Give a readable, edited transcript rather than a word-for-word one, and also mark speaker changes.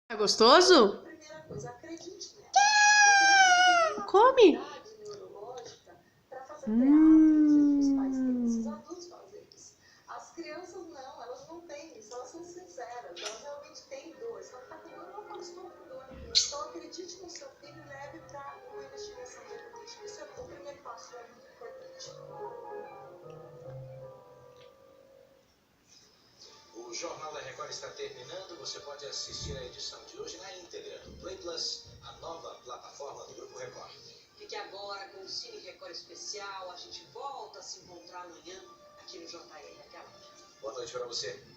Speaker 1: É gostoso? Come!
Speaker 2: As crianças não, elas não têm isso, elas são sinceras, elas realmente têm dor, só que tá com dor, não estou com dor. Então acredite no seu filho e leve para uma investigação diagnóstica. Isso é o primeiro passo, é muito importante.
Speaker 3: O Jornal da Record está terminando, você pode assistir a edição de hoje na íntegra do Play Plus, a nova plataforma do Grupo Record.
Speaker 4: Fique agora com o Cine Record Especial, a gente volta a se encontrar amanhã aqui no JR. Até lá.
Speaker 3: Boa noite para você.